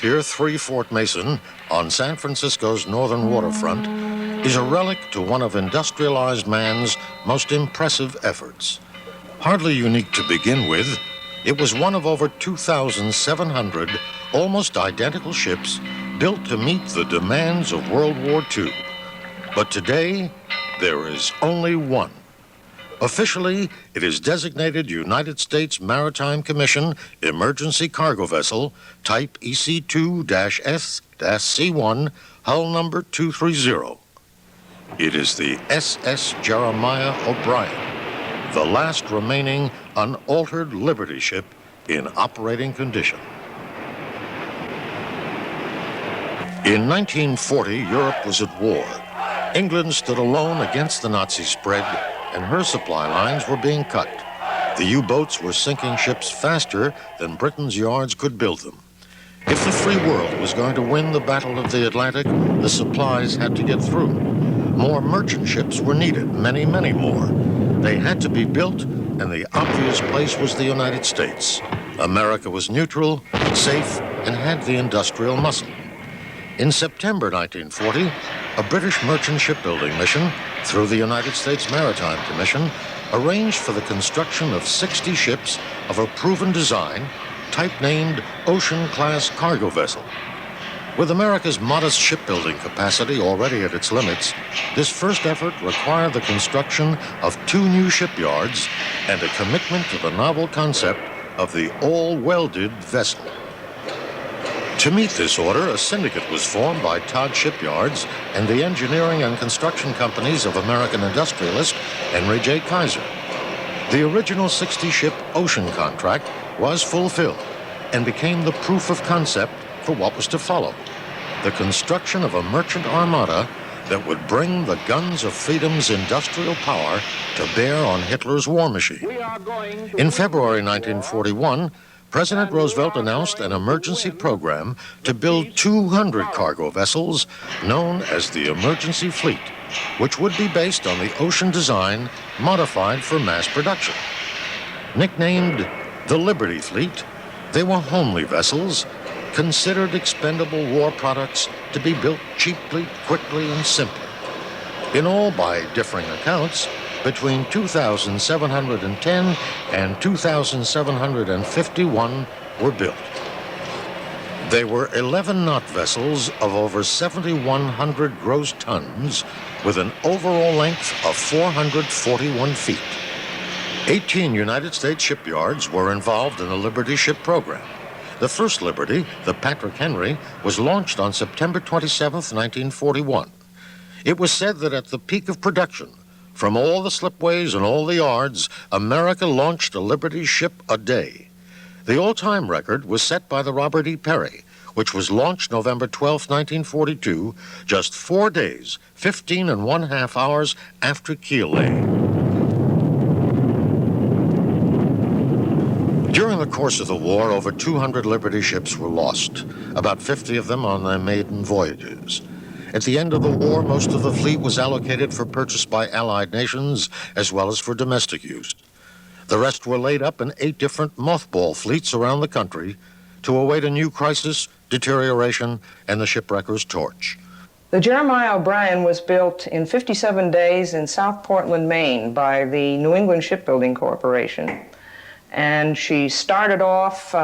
Pier 3 Fort Mason on San Francisco's northern waterfront is a relic to one of industrialized man's most impressive efforts. Hardly unique to begin with, it was one of over 2,700 almost identical ships built to meet the demands of World War II. But today, there is only one. Officially, it is designated United States Maritime Commission Emergency Cargo Vessel, Type EC2-S-C1, hull number 230. It is the SS Jeremiah O'Brien, the last remaining unaltered Liberty ship in operating condition. In 1940, Europe was at war. England stood alone against the Nazi spread, and her supply lines were being cut. The U-boats were sinking ships faster than Britain's yards could build them. If the free world was going to win the Battle of the Atlantic, the supplies had to get through. More merchant ships were needed, many, many more. They had to be built, and the obvious place was the United States. America was neutral, safe, and had the industrial muscle. In September 1940, a British merchant shipbuilding mission, through the United States Maritime Commission, arranged for the construction of 60 ships of a proven design, type-named Ocean-class cargo vessel. With America's modest shipbuilding capacity already at its limits, this first effort required the construction of 2 new shipyards and a commitment to the novel concept of the all-welded vessel. To meet this order, a syndicate was formed by Todd Shipyards and the engineering and construction companies of American industrialist Henry J. Kaiser. The original 60-ship Ocean contract was fulfilled and became the proof of concept for what was to follow: the construction of a merchant armada that would bring the guns of freedom's industrial power to bear on Hitler's war machine. In February 1941, President Roosevelt announced an emergency program to build 200 cargo vessels known as the Emergency Fleet, which would be based on the Ocean design modified for mass production. Nicknamed the Liberty Fleet, they were homely vessels, considered expendable war products to be built cheaply, quickly, and simply. In all, by differing accounts, between 2,710 and 2,751 were built. They were 11-knot vessels of over 7,100 gross tons with an overall length of 441 feet. 18 United States shipyards were involved in the Liberty ship program. The first Liberty, the Patrick Henry, was launched on September 27, 1941. It was said that at the peak of production, from all the slipways and all the yards, America launched a Liberty ship a day. The all-time record was set by the Robert E. Peary, which was launched November 12, 1942, just 4 days, 15½ hours after Kiel lay. During the course of the war, over 200 Liberty ships were lost, about 50 of them on their maiden voyages. At the end of the war, most of the fleet was allocated for purchase by Allied nations as well as for domestic use. The rest were laid up in 8 different mothball fleets around the country to await a new crisis, deterioration, and the shipwrecker's torch. The Jeremiah O'Brien was built in 57 days in South Portland, Maine by the New England Shipbuilding Corporation. And she started off,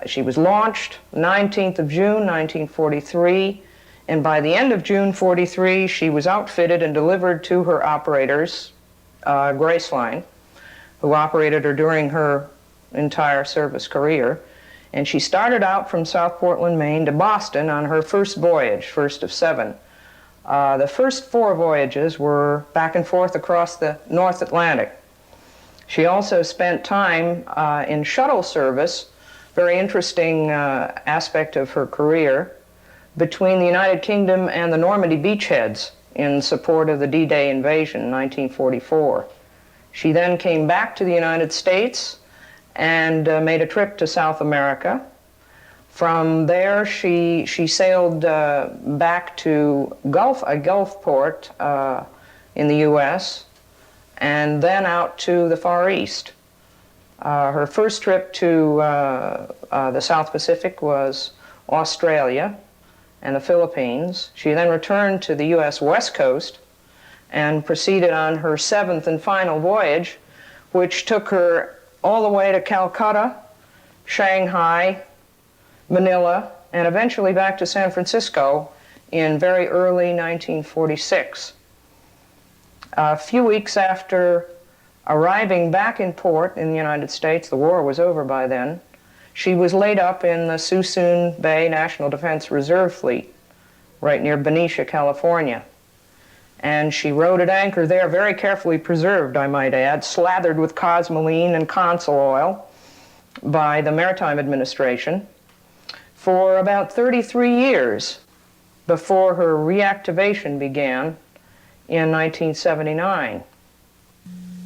she was launched 19th of June, 1943. And by the end of June 43, she was outfitted and delivered to her operators, Graceline, who operated her during her entire service career. And she started out from South Portland, Maine to Boston on her first voyage, first of 7. The first 4 voyages were back and forth across the North Atlantic. She also spent time in shuttle service, very interesting aspect of her career, between the United Kingdom and the Normandy beachheads in support of the D-Day invasion in 1944. She then came back to the United States and made a trip to South America. From there, she sailed back to a Gulf port in the U.S., and then out to the Far East. Her first trip to the South Pacific was Australia, and the Philippines. She then returned to the U.S. West Coast and proceeded on her 7th and final voyage, which took her all the way to Calcutta, Shanghai, Manila, and eventually back to San Francisco in very early 1946. A few weeks after arriving back in port in the United States, the war was over by then, she was laid up in the Suisun Bay National Defense Reserve Fleet, right near Benicia, California. And she rode at anchor there, very carefully preserved, I might add, slathered with cosmoline and consul oil by the Maritime Administration for about 33 years before her reactivation began in 1979.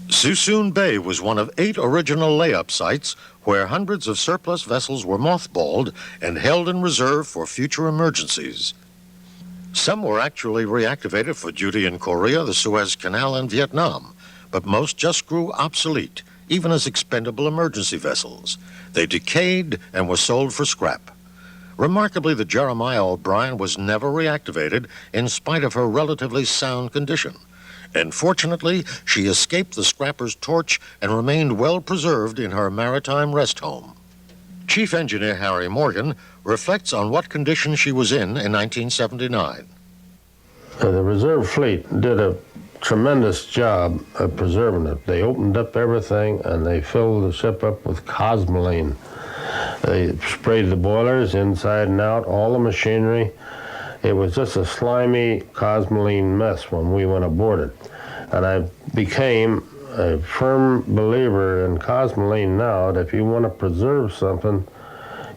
Suisun Bay was one of 8 original layup sites where hundreds of surplus vessels were mothballed and held in reserve for future emergencies. Some were actually reactivated for duty in Korea, the Suez Canal, and Vietnam, but most just grew obsolete, even as expendable emergency vessels. They decayed and were sold for scrap. Remarkably, the Jeremiah O'Brien was never reactivated in spite of her relatively sound condition. And fortunately, she escaped the scrapper's torch and remained well preserved in her maritime rest home. Chief Engineer Harry Morgan reflects on what condition she was in 1979. The reserve fleet did a tremendous job of preserving it. They opened up everything and they filled the ship up with cosmoline. They sprayed the boilers inside and out, all the machinery. It was just a slimy cosmoline mess when we went aboard it. And I became a firm believer in cosmoline now, that if you want to preserve something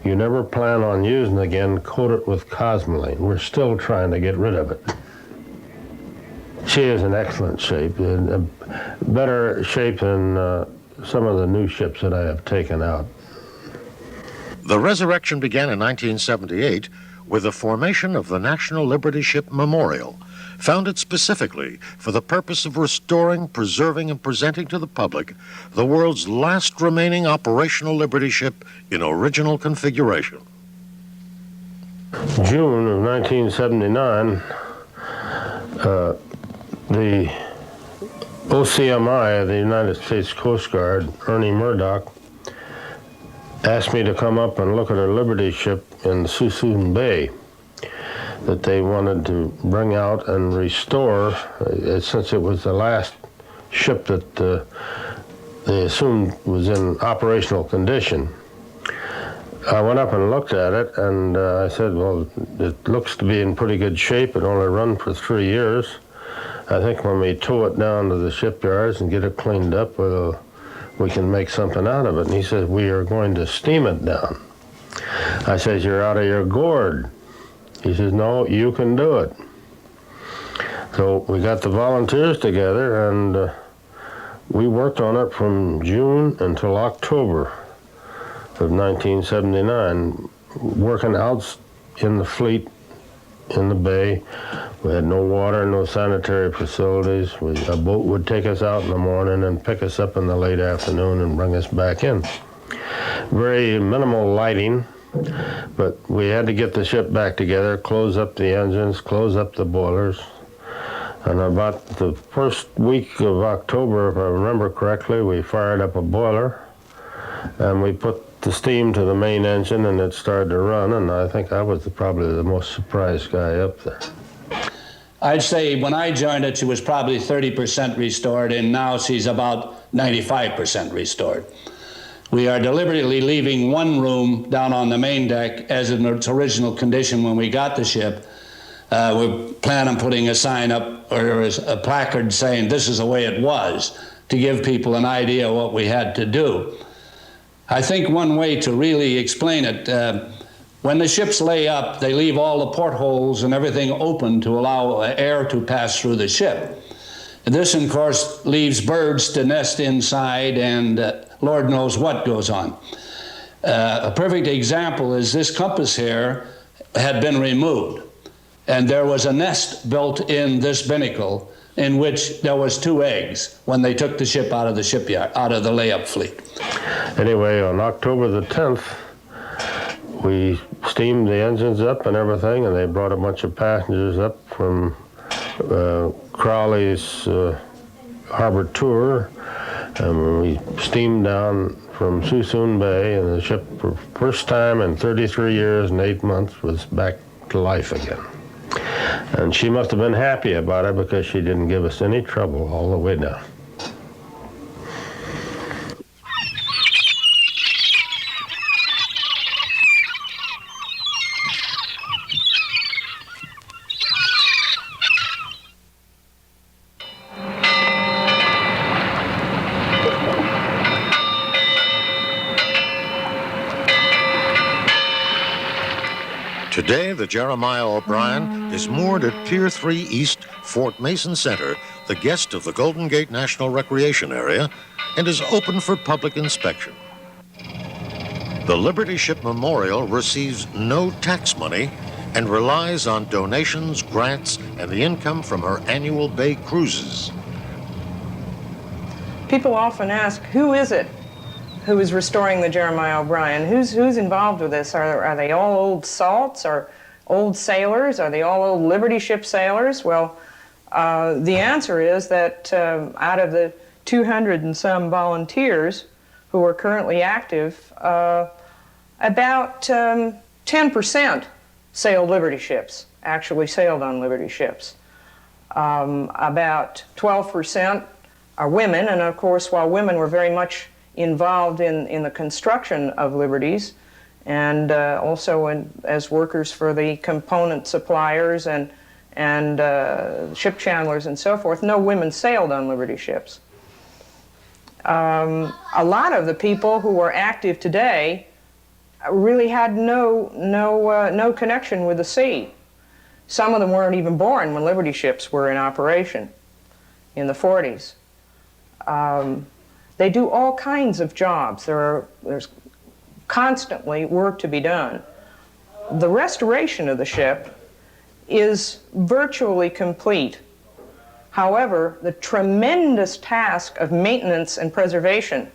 you never plan on using again, coat it with cosmoline. We're still trying to get rid of it. She is in excellent shape, in better shape than some of the new ships that I have taken out. The resurrection began in 1978 with the formation of the National Liberty Ship Memorial, founded specifically for the purpose of restoring, preserving, and presenting to the public the world's last remaining operational Liberty ship in original configuration. June of 1979, the OCMI, the United States Coast Guard, Ernie Murdoch, asked me to come up and look at a Liberty ship in Suisun Bay that they wanted to bring out and restore, since it was the last ship that they assumed was in operational condition. I went up and looked at it, and I said, well, it looks to be in pretty good shape. It only run for 3 years. I think when we tow it down to the shipyards and get it cleaned up, we can make something out of it. And he said, we are going to steam it down. I said, you're out of your gourd. He says, no, you can do it. So we got the volunteers together, and we worked on it from June until October of 1979, working out in the fleet in the bay. We had no water, no sanitary facilities. A boat would take us out in the morning and pick us up in the late afternoon and bring us back in. Very minimal lighting, but we had to get the ship back together, close up the engines, close up the boilers. And about the first week of October, if I remember correctly, we fired up a boiler and we put the steam to the main engine, and it started to run, and I think I was probably the most surprised guy up there. I'd say when I joined it, she was probably 30% restored, and now she's about 95% restored. We are deliberately leaving one room down on the main deck as in its original condition when we got the ship. We plan on putting a sign up, or a placard saying this is the way it was, to give people an idea of what we had to do. I think one way to really explain it, when the ships lay up, they leave all the portholes and everything open to allow air to pass through the ship. And this, of course, leaves birds to nest inside, and Lord knows what goes on. A perfect example is this compass here had been removed, and there was a nest built in this binnacle in which there was 2 eggs when they took the ship out of the shipyard, out of the layup fleet. Anyway, on October the 10th, We steamed the engines up and everything, and they brought a bunch of passengers up from Crowley's harbor tour, and we steamed down from Suisun Bay, and the ship, for first time in 33 years and 8 months, was back to life again. And she must have been happy about it because she didn't give us any trouble all the way down. Today, the Jeremiah O'Brien is moored at Pier 3 East, Fort Mason Center, the guest of the Golden Gate National Recreation Area, and is open for public inspection. The Liberty Ship Memorial receives no tax money and relies on donations, grants, and the income from her annual bay cruises. People often ask, who is it who is restoring the Jeremiah O'Brien? Who's involved with this? Are they all old salts or old sailors? Are they all old Liberty Ship sailors? Well, the answer is that out of the 200 and some volunteers who are currently active, about 10% sailed Liberty ships, actually sailed on Liberty ships. About 12% are women, and of course, while women were very much involved in the construction of Liberties, and also as workers for the component suppliers and ship chandlers and so forth, no women sailed on Liberty ships. A lot of the people who are active today really had no connection with the sea. Some of them weren't even born when Liberty ships were in operation in the 40s. They do all kinds of jobs. There's constantly work to be done. The restoration of the ship is virtually complete. However, the tremendous task of maintenance and preservation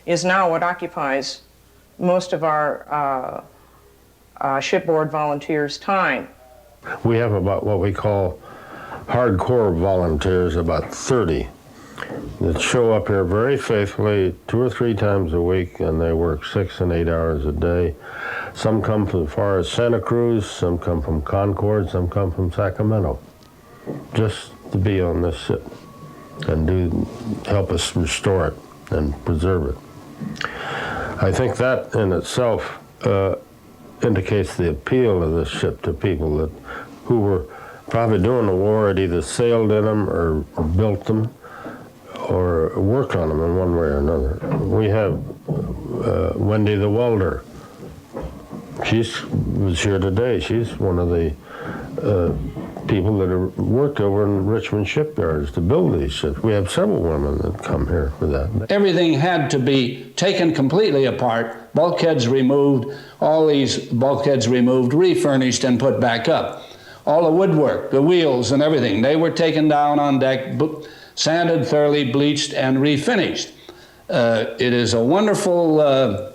is now what occupies most of our shipboard volunteers' time. We have about what we call hardcore volunteers, about 30, that show up here very faithfully 2 or 3 times a week, and they work 6 and 8 hours a day. Some come from as far as Santa Cruz, some come from Concord, some come from Sacramento, just to be on this ship and help us restore it and preserve it. I think that in itself indicates the appeal of this ship to people who were probably during the war had either sailed in them or built them or worked on them in one way or another. We have Wendy the welder. She was here today. She's one of the people that have worked over in Richmond shipyards to build these ships. We have several women that come here for that. Everything had to be taken completely apart, bulkheads removed, all these bulkheads removed, refurnished, and put back up. All the woodwork, the wheels and everything, they were taken down on deck, sanded, thoroughly bleached, and refinished. It is a wonderful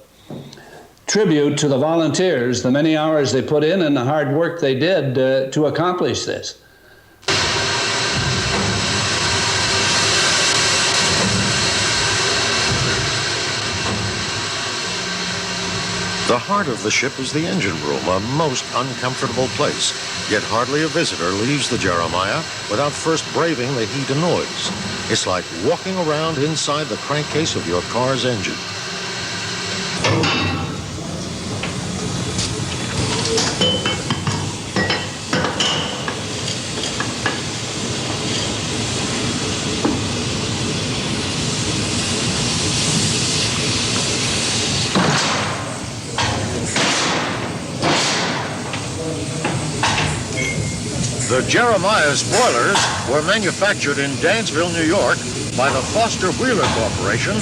tribute to the volunteers, the many hours they put in and the hard work they did to accomplish this. The heart of the ship is the engine room, a most uncomfortable place. Yet hardly a visitor leaves the Jeremiah without first braving the heat and noise. It's like walking around inside the crankcase of your car's engine. The Jeremiah spoilers were manufactured in Dansville, New York by the Foster Wheeler Corporation,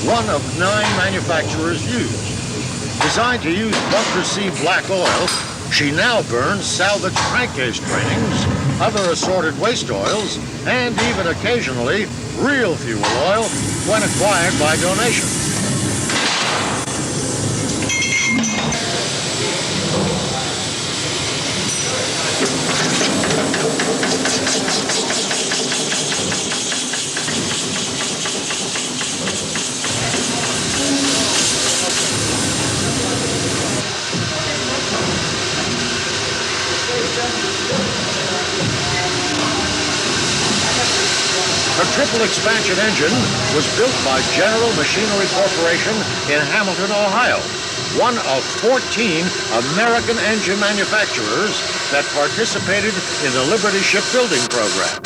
one of 9 manufacturers used. Designed to use Bunker C black oil, she now burns salvage crankcase drainings, other assorted waste oils, and even occasionally real fuel oil when acquired by donation. The triple expansion engine was built by General Machinery Corporation in Hamilton, Ohio, one of 14 American engine manufacturers that participated in the Liberty Shipbuilding Program.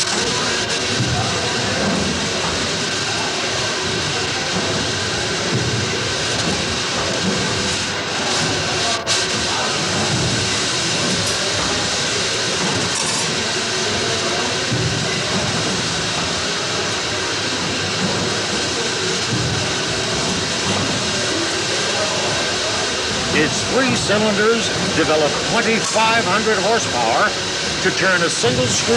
Its 3 cylinders develop 2,500 horsepower to turn a single screw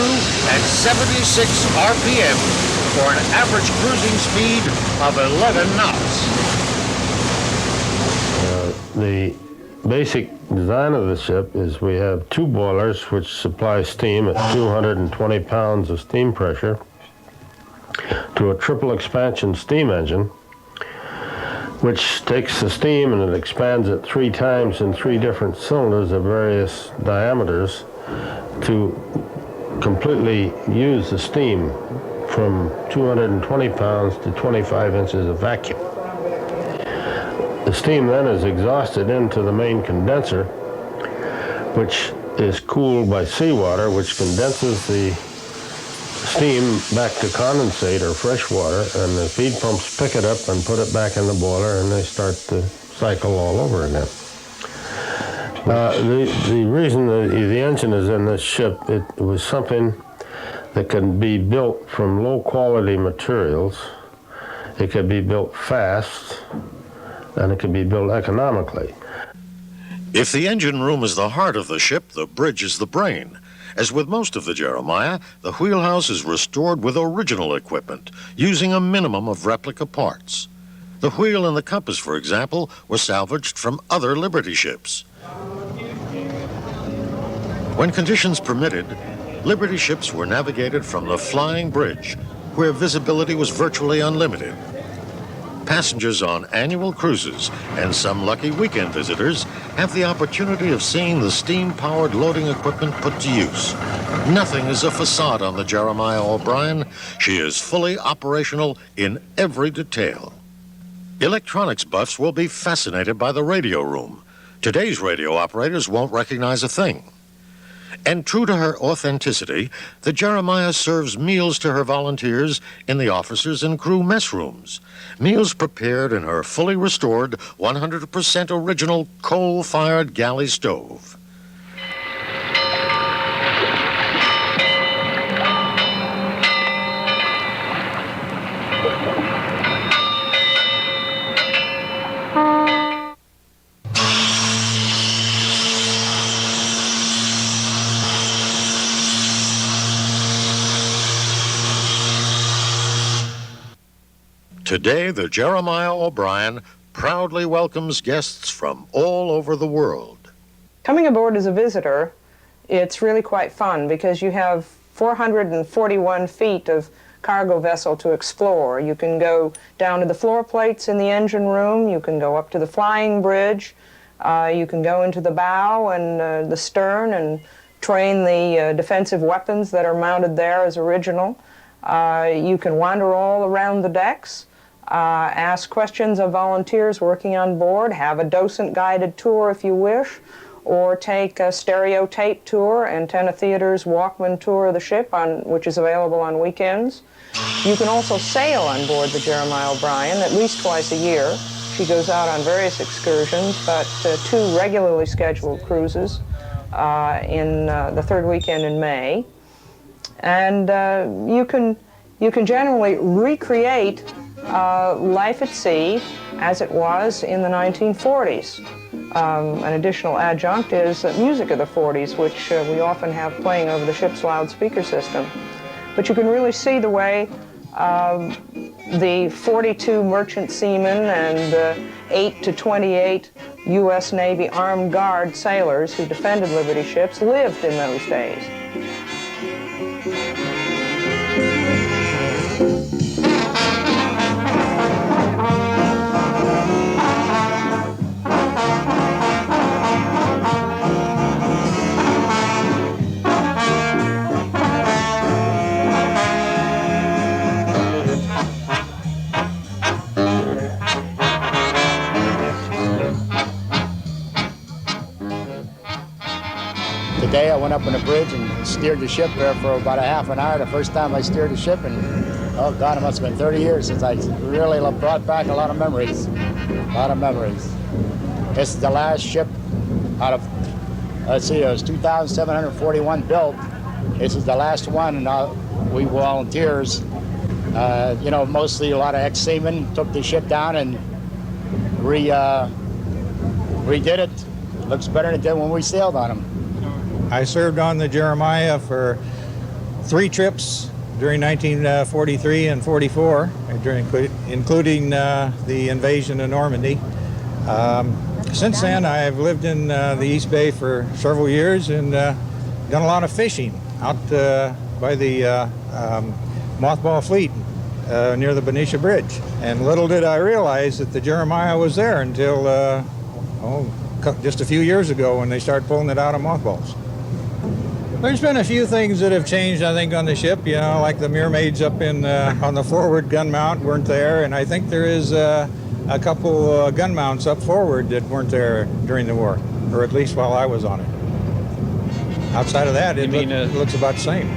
at 76 RPM for an average cruising speed of 11 knots. The basic design of the ship is we have 2 boilers which supply steam at 220 pounds of steam pressure to a triple expansion steam engine, which takes the steam and it expands it 3 times in 3 different cylinders of various diameters to completely use the steam from 220 pounds to 25 inches of vacuum. The steam then is exhausted into the main condenser, which is cooled by seawater, which condenses the steam back to condensate or fresh water, and the feed pumps pick it up and put it back in the boiler, and they start the cycle all over again. The reason the engine is in this ship, it was something that can be built from low quality materials. It could be built fast, and it can be built economically. If the engine room is the heart of the ship, the bridge is the brain. As with most of the Jeremiah, the wheelhouse is restored with original equipment, using a minimum of replica parts. The wheel and the compass, for example, were salvaged from other Liberty ships. When conditions permitted, Liberty ships were navigated from the flying bridge, where visibility was virtually unlimited. Passengers on annual cruises and some lucky weekend visitors have the opportunity of seeing the steam-powered loading equipment put to use. Nothing is a facade on the Jeremiah O'Brien. She is fully operational in every detail. Electronics buffs will be fascinated by the radio room. Today's radio operators won't recognize a thing. And true to her authenticity, the Jeremiah serves meals to her volunteers in the officers' and crew mess rooms. Meals prepared in her fully restored, 100% original coal-fired galley stove. Today, the Jeremiah O'Brien proudly welcomes guests from all over the world. Coming aboard as a visitor, it's really quite fun because you have 441 feet of cargo vessel to explore. You can go down to the floor plates in the engine room, you can go up to the flying bridge, you can go into the bow and the stern and train the defensive weapons that are mounted there as original. You can wander all around the decks, ask questions of volunteers working on board, have a docent-guided tour if you wish, or take a stereo tape tour, Antenna Theater's Walkman tour of the ship, which is available on weekends. You can also sail on board the Jeremiah O'Brien at least twice a year. She goes out on various excursions, but 2 regularly scheduled cruises in the 3rd weekend in May. And you can generally recreate life at sea as it was in the 1940s. An additional adjunct is music of the 40s, which we often have playing over the ship's loudspeaker system. But you can really see the way the 42 merchant seamen and 8 to 28 U.S. Navy Armed Guard sailors who defended Liberty ships lived in those days. went up on the bridge and steered the ship there for about a half an hour. The first time I steered the ship, and oh God, it must have been 30 years since I really brought back a lot of memories. A lot of memories. This is the last ship out of, let's see, it was 2,741 built. This is the last one, and we volunteers, you know, mostly a lot of ex-seamen took the ship down and redid it. Looks better than it did when we sailed on them. I served on the Jeremiah for 3 trips during 1943 and 44, including the invasion of Normandy. Since then, I've lived in the East Bay for several years and done a lot of fishing out by the Mothball Fleet near the Benicia Bridge. And little did I realize that the Jeremiah was there until just a few years ago when they started pulling it out of mothballs. There's been a few things that have changed, I think, on the ship, you know, like the mirrormaids up in on the forward gun mount weren't there, and I think there is a couple gun mounts up forward that weren't there during the war, or at least while I was on it. Outside of that, it looks about the same.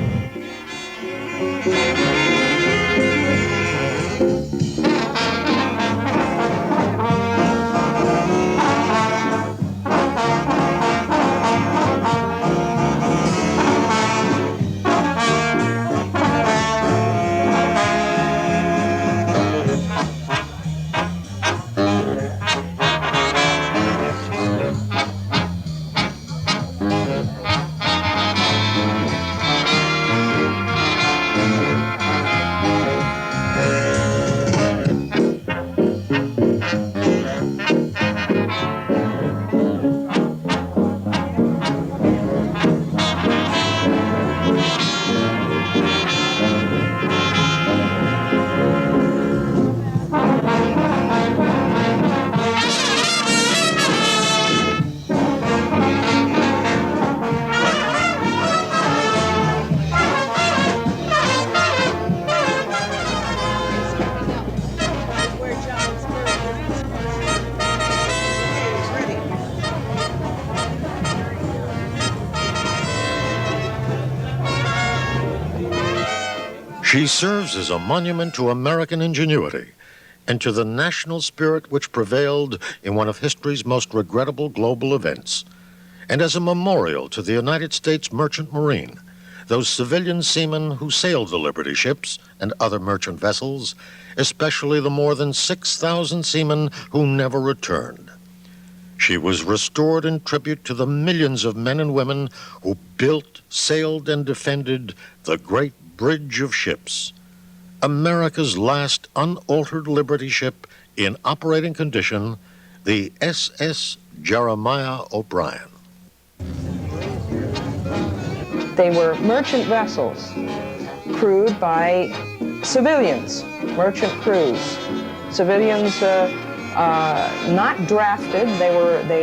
She serves as a monument to American ingenuity and to the national spirit which prevailed in one of history's most regrettable global events, and as a memorial to the United States Merchant Marine, those civilian seamen who sailed the Liberty ships and other merchant vessels, especially the more than 6,000 seamen who never returned. She was restored in tribute to the millions of men and women who built, sailed, and defended the great Bridge of Ships, America's last unaltered Liberty ship in operating condition, the SS Jeremiah O'Brien. They were merchant vessels crewed by civilians, merchant crews. Civilians not drafted. They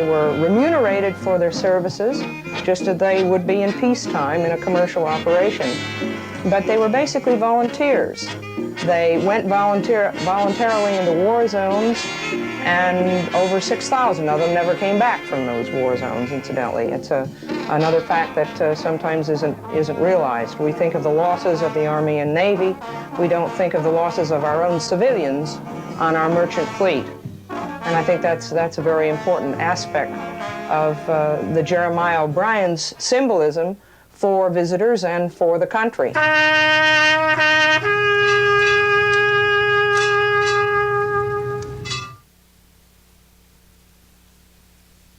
were remunerated for their services, just as they would be in peacetime in a commercial operation. But they were basically volunteers. They went voluntarily into war zones, and over 6,000 of them never came back from those war zones, incidentally. It's another fact that sometimes isn't realized. We think of the losses of the Army and Navy. We don't think of the losses of our own civilians on our merchant fleet. And I think that's a very important aspect of the Jeremiah O'Brien's symbolism for visitors and for the country.